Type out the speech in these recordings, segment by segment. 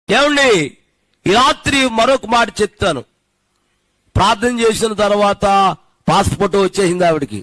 ఏమండి, ఈ రాత్రి మరొక మాట చెప్తాను. ప్రార్థన చేసిన తర్వాత పాస్పోర్ట్ వచ్చేసింది, ఆవిడికి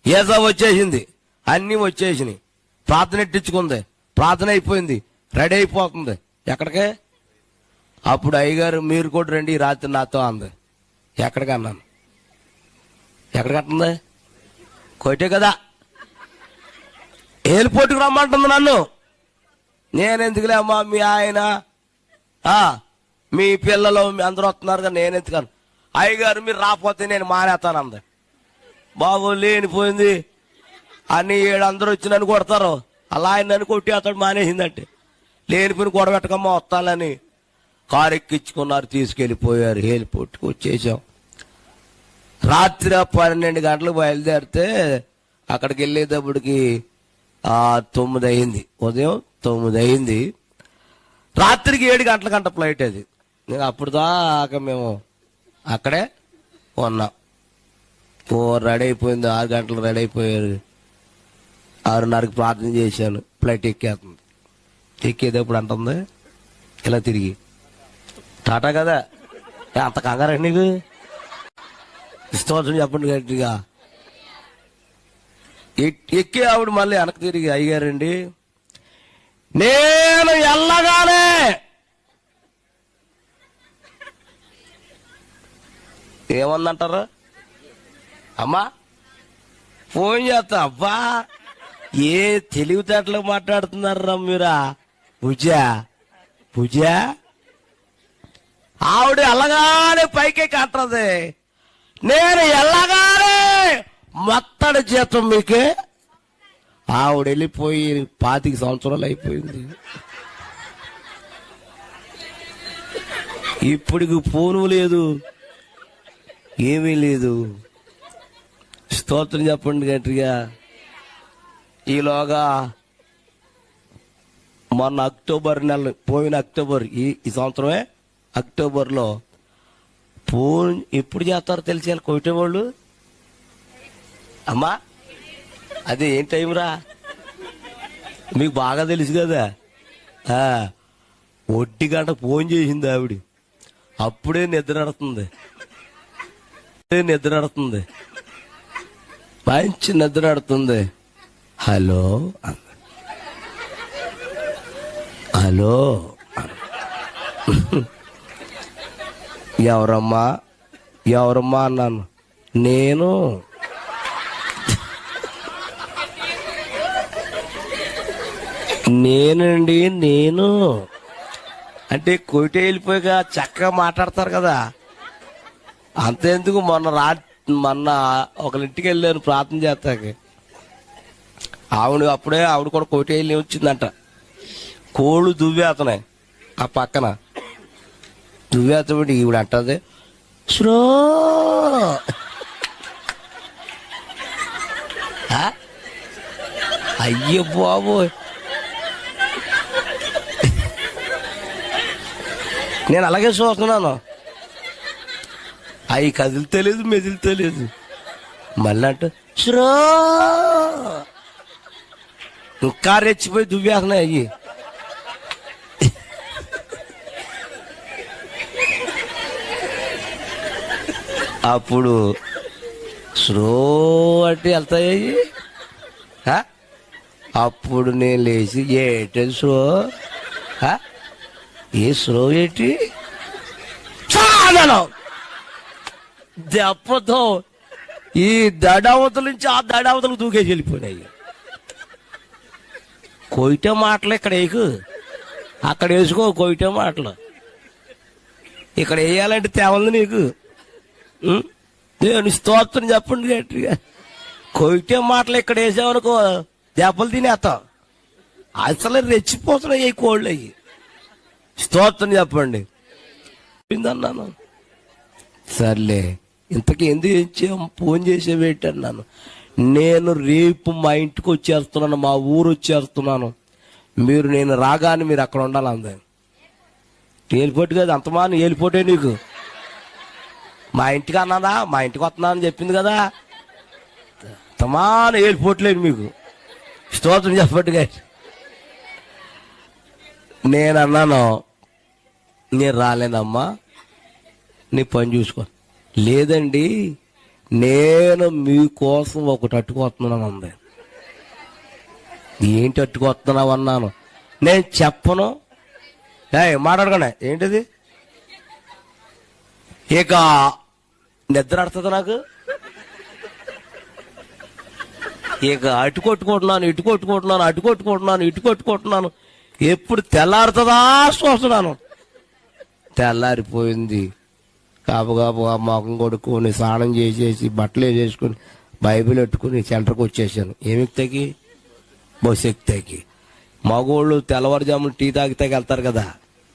వీసా వచ్చేసింది, అన్నీ వచ్చేసినాయి. ప్రార్థన ఎట్టించుకుంది, ప్రార్థన అయిపోయింది, రెడీ అయిపోతుంది. ఎక్కడికే? అప్పుడు అయ్యగారు మీరు కూడా రండి ఈ రాత్రి నాతో అంది. ఎక్కడికి అన్నాను. ఎక్కడికంటుంది? కోటే కదా, ఎయిర్పోర్ట్కి రమ్మంటుంది నన్ను. నేనెందుకులే అమ్మా, మీ ఆయన మీ పిల్లలు అందరూ వస్తున్నారుగా, నేనెందుకను. అయ్యగారు మీరు రాకపోతే నేను మానేస్తానంది. బాబు లేనిపోయింది, అన్ని అందరూ వచ్చి నన్ను కొడతారు, అలా ఆయన నన్ను కొట్టి అతడు మానేసిందంటే లేనిపోయిన గొడవ పెట్టకమ్మా వస్తానని కారు ఎక్కించుకున్నారు, తీసుకెళ్ళిపోయారు. ఎయిర్పోర్ట్కి వచ్చేసాం. రాత్రి 12 గంటలకు బయలుదేరితే అక్కడికి వెళ్ళేటప్పటికి 9 అయింది, ఉదయం 9 అయింది. రాత్రికి 7 గంటలకంట ఫ్లైట్ అది. అప్పుడు దాకా మేము అక్కడే ఉన్నాం. రెడీ అయిపోయింది, 6 గంటలు రెడీ అయిపోయారు. 6:30కి ప్రార్థన చేశాను. ఫ్లైట్ ఎక్కేస్తుంది. ఎక్కేటప్పుడు అంటుంది ఇలా తిరిగి, టాటా కదా, అంత కంగారా నీకు? ఇష్టం చెప్పండి గట్టిగా. ఎక్కే ఆవిడ మళ్ళీ వెనక్కి తిరిగి, అయ్యారండి నేను ఎల్లగానే ఏమందంటారు అమ్మా, ఫోన్ చేస్తా. అబ్బా ఏ తెలివితేటలు మాట్లాడుతున్నారా మీరా? పూజ ఆవిడ ఎల్లగానే పైకే కట్టది, నేను ఎల్లగానే మొత్తడి జీతం మీకే. ఆవిడ వెళ్ళిపోయి 25 సంవత్సరాలు అయిపోయింది. ఇప్పటికి ఫోను లేదు, ఏమీ లేదు. స్తోత్రం చెప్పండి గట్టిగా. ఈలోగా మొన్న అక్టోబర్ నెల, పోయిన అక్టోబర్, ఈ సంవత్సరమే అక్టోబర్లో ఫోన్ ఎప్పుడు చేస్తారో తెలిసి కొట్టే వాళ్ళు. అమ్మా అదే ఏం టైం రా, మీకు బాగా తెలుసు కదా. 1 గంట ఫోన్ చేసింది ఆవిడ. అప్పుడే నిద్ర నడుతుంది, మంచి నిద్ర నడుతుంది. హలో హలో ఎవరమ్మా అన్నాను. నేనండి అంటే కోటి వెళ్ళిపోయాక చక్కగా మాట్లాడతారు కదా, అంతెందుకు. మొన్న ఒకరింటికి వెళ్ళాను ప్రార్థన చేస్తాకి. అప్పుడే ఆవిడ కూడా కోటి వెళ్ళి వచ్చిందంట. కోళ్ళు దువ్వేతనాయి ఆ పక్కన, దువ్వేతబడి ఈవిడ అంటది, శ్రో అయ్యో బాబోయ్. నేను అలాగే చూస్తున్నాను, అవి కదులుతలేదు, మెదులుతలేదు. మళ్ళీ అంటూ శ్రో ఇంకా రెచ్చిపోయి దువ్వేస్తున్నాయి అయ్యి. అప్పుడు స్లో అంటే వెళ్తాయి. అప్పుడు నేను లేచి ఏంటది స్లో, ఏ స్లో ఏంటి దెబ్బతో ఈ దడావతల నుంచి ఆ దడావతలకు దూకేసి వెళ్ళిపోయినాయి. కొయిటే మాటలు ఇక్కడ వేయకు, అక్కడ వేసుకో కొయిటే మాటలు. ఇక్కడ వేయాలంటే తేవంది నీకు. నేను స్తోత్రం చెప్పండి గట్టిగా. కొయిటే మాటలు ఇక్కడ వేసామనుకో దెబ్బలు తినేస్తాం. అసలు రెచ్చిపోతున్నాయి ఈ కోళ్ళు అయ్యి. స్తోత్రం చెప్పండి అన్నాను. సర్లే ఇంతకీ ఎందుకు ఫోన్ చేసేవేంటి అన్నాను. నేను రేపు మా ఇంటికి వచ్చేస్తున్నాను, మా ఊరు వచ్చేస్తున్నాను, నేను రాగానే మీరు అక్కడ ఉండాలి అంది. ఎయిర్పోర్ట్ కదా, అంతమాను ఎయిర్పోర్టే నీకు. మా ఇంటికి అన్నాదా, మా ఇంటికి వస్తున్నా అని చెప్పింది కదా, అంతమాను ఎయిర్పోర్ట్ లేదు మీకు. స్తోత్రం చెప్పట్టుగా. నేను అన్నాను, నేను రాలేనమ్మా, నీ పని చూసుకో. లేదండి, నేను మీకోసం ఒకటి అట్టుకొస్తున్నాను అంది. ఏంటి అట్టుకొస్తున్నావు అన్నాను. నేను చెప్పను. మాట్లాడగానే ఏంటిది, ఇక నిద్ర ఆడుతుంది నాకు. ఇక అటు కొట్టుకుంటున్నాను, ఇటు కొట్టుకుంటున్నాను, అటు కొట్టుకుంటున్నాను, ఇటు కొట్టుకుంటున్నాను. ఎప్పుడు తెల్లారుతుందా చూస్తున్నాను. తెల్లారిపోయింది. కాపుగా మొఖం కొడుకొని స్నానం చేసేసి బట్టలు వేసేసుకుని బైబిల్ పెట్టుకుని సెంటర్కి వచ్చేసాను. ఏమి ఎక్కుతాకి? బస్సు ఎక్కుతాకి. మగోళ్ళు తెల్లవారుజామున టీ తాగితాకి వెళ్తారు కదా,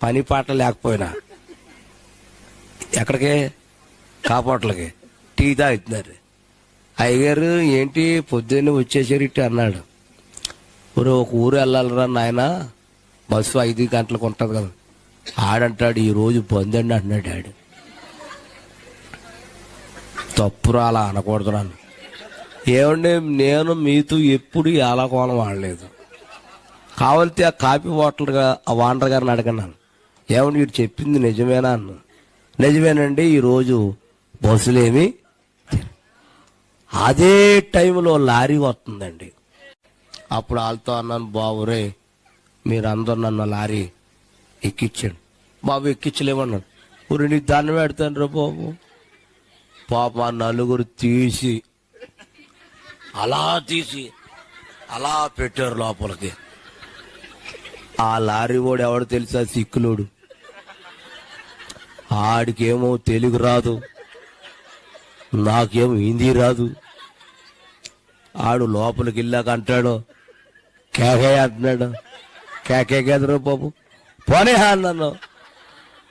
పని పాట లేకపోయినా. ఎక్కడికి? కాపోట్లకి టీ తాగుతున్నారు. అయ్యగారు ఏంటి పొద్దున్నే వచ్చేసారు ఇట్టి అన్నాడు. ఒక ఊరు వెళ్ళాలరా నాయన, బస్సు 5 గంటలకు ఉంటుంది కదా. ఆడంటాడు ఈరోజు బంద్ అండి అంటున్నాడు ఆడు. తప్పురా అలా అనకూడదురాను. ఏమండి, నేను మీతో ఎప్పుడు ఎలా కోణం వాడలేదు. కావాలితే ఆ కాఫీ హోటల్గా ఆ వాండర్ గారిని అడగన్నాను, ఏమండి వీడు చెప్పింది నిజమేనా అన్న. నిజమేనండి, ఈరోజు బస్సులేమి. అదే టైంలో లారీ వస్తుందండి. అప్పుడు వాళ్ళతో అన్నాను, బాబురే మీరందరూ నన్ను లారీ ఎక్కించండి. బాబు ఎక్కించలేమన్నాను. ఊరి నీకు దండం పెడతాను రా బాబు. పాప నలుగురు తీసి అలా పెట్టారు లోపలికి. ఆ లారీ వాడు ఎవడు తెలుసా? సిక్కులోడు. ఆడికేమో తెలుగు రాదు, నాకేమో హిందీ రాదు. ఆడు లోపలికి వెళ్ళాక అంటాడు, కేకే అంటున్నాడు. కేకే కదరా బాబు, పోనే అన్నాను.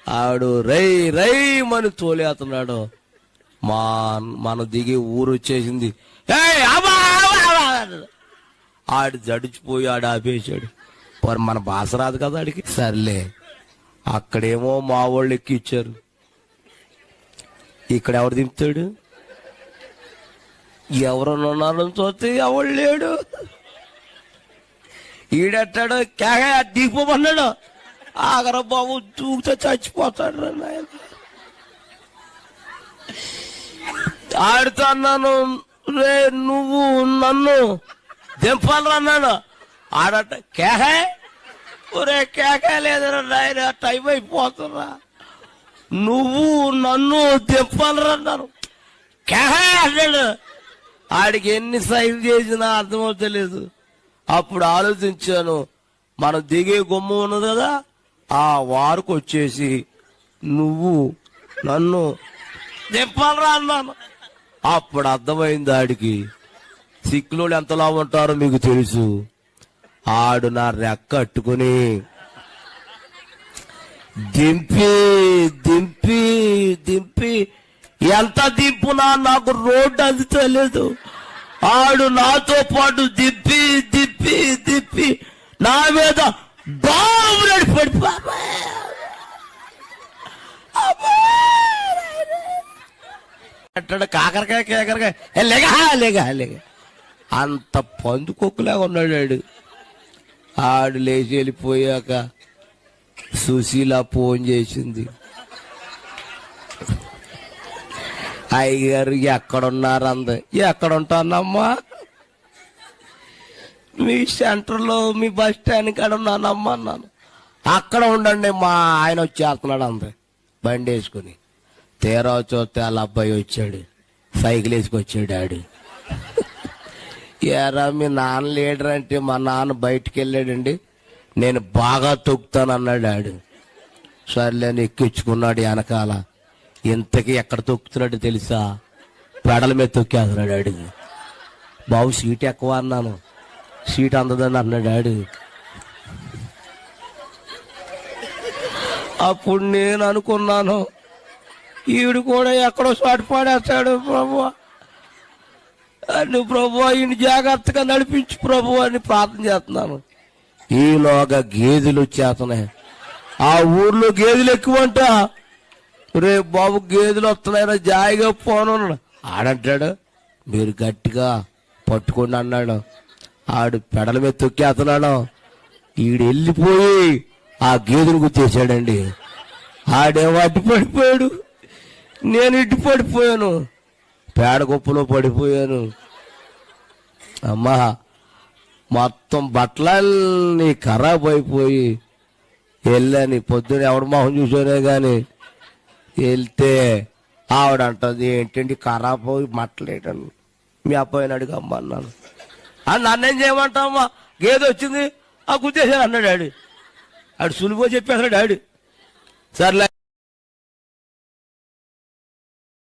ఆడు రై రై మని తోలేస్తున్నాడు. మన దిగి ఊరు వచ్చేసింది. ఆడు జడిచిపోయి ఆడు ఆపేశాడు. మన భాష రాదు కదా ఆడికి. సర్లే, అక్కడేమో మా వాళ్ళు ఎక్కిచ్చారు. ఇక్కడ ఎవరు దింపుతాడు? ఎవరన్నా ఉన్నారని చూస్తే ఎవడు లేడు. ఈడెట్టాడు, కేక దిగిపోమన్నాడు. ఆగర బాబు దూకితే చచ్చిపోతాడు నాయన. ఆడితో అన్నాను, రే నువ్వు నన్ను దింపాలి అన్నాడు. ఆడట కేకే, ఒరే కేకే లేదరా నాయన, టైం అయిపోతున్నా, నువ్వు నన్ను దింపాలి అన్నాను. కేకే అన్నాడు. ఆడికి ఎన్ని సైన్ చేసినా అర్థమవుతలేదు. అప్పుడు ఆలోచించాను, మనం దిగే గుమ్మ ఉన్నది కదా, ఆ వారికి వచ్చేసి నువ్వు నన్ను దింపాలరా అన్నాను. అప్పుడు అర్థమైంది ఆడికి, సిక్కులోళ్ళు ఎంతలా ఉంటారో మీకు తెలుసు. ఆడు నా రెక్క అట్టుకుని దింపి దింపి దింపి ఎంత దింపునా నాకు రోడ్డు అందుతలేదు. ఆడు నాతో పాటు దిప్పి దిప్పి దిప్పి నా మీద బాబుడు పడిపో. అంటాడు కాకరకాయ కేకరకాయ లేగా లేగా లేగా. అంత పందుకొక్కులాగా ఉన్నాడు ఆడు. ఆడు లేచి వెళ్ళిపోయాక సుశీల ఫోన్ చేసింది. అయ్యగారు ఎక్కడున్నారు అంది. ఎక్కడుంటానమ్మా? మీ సెంటర్లో మీ బస్ స్టాండ్ కాడ ఉన్నానమ్మా అన్నాను. అక్కడ ఉండండి, మా ఆయన వచ్చేస్తున్నాడు అంది బండి వేసుకుని. తీరా చూస్తే వాళ్ళ అబ్బాయి వచ్చాడు, సైకిల్ వేసుకొచ్చాడు. ఆడు ఏరా మీ నాన్న లీడర్ అంటే, మా నాన్న బయటికి వెళ్ళాడండి, నేను బాగా తొక్కుతాను అన్నాడు. ఆడు సర్లేని ఎక్కించుకున్నాడు వెనకాల. ఇంతకీ ఎక్కడ తొక్కుతున్నాడు తెలుసా? పెడల మీద తొక్కేస్తున్నాడు ఆడు. బాబు సీట్ ఎక్కువ అన్నాను. సీట్ అందదని అన్నాడు ఆడు. అప్పుడు నేను అనుకున్నాను, ఈడు కూడా ఎక్కడో చోటు పడేస్తాడు ప్రభు, నువ్వు ప్రభు ఈయన జాగ్రత్తగా నడిపించు ప్రభు అని ప్రార్థన చేస్తున్నాను. ఈలోగా గేదెలు వచ్చేస్తున్నాయి. ఆ ఊర్లో గేదెలు ఎక్కువంట. రే బాబు గేదెలు వస్తున్నాయిరా, జాయిగా పోను. ఆడంటాడు, మీరు గట్టిగా పట్టుకోండి అన్నాడు. ఆడు పెడల మీద తొక్కేస్తున్నాడు. ఈడు వెళ్ళిపోయి ఆ గేదెను గుర్తేసాడండి. ఆడేమో అడ్డు పడిపోయాడు, నేను ఇటు పడిపోయాను, పేడ కుప్పలో పడిపోయాను. అమ్మా మొత్తం బట్టలన్నీ ఖరాబ్ అయిపోయి వెళ్ళని పొద్దున ఎవడు మొహం చూసానే కానీ వెళ్తే ఆవిడ అంటుంది, ఏంటండి ఖరాబ్ పోయి మట్టలేటను, మీ అబ్బాయిని అడిగమ్మా అన్నాను. నన్నేం చేయమంటావమ్మా, గేదె వచ్చింది ఆ గుద్దేశాను అన్నాడు డాడీ. ఆడు సులువో చెప్పేస్తాడు డాడీ. సర్లే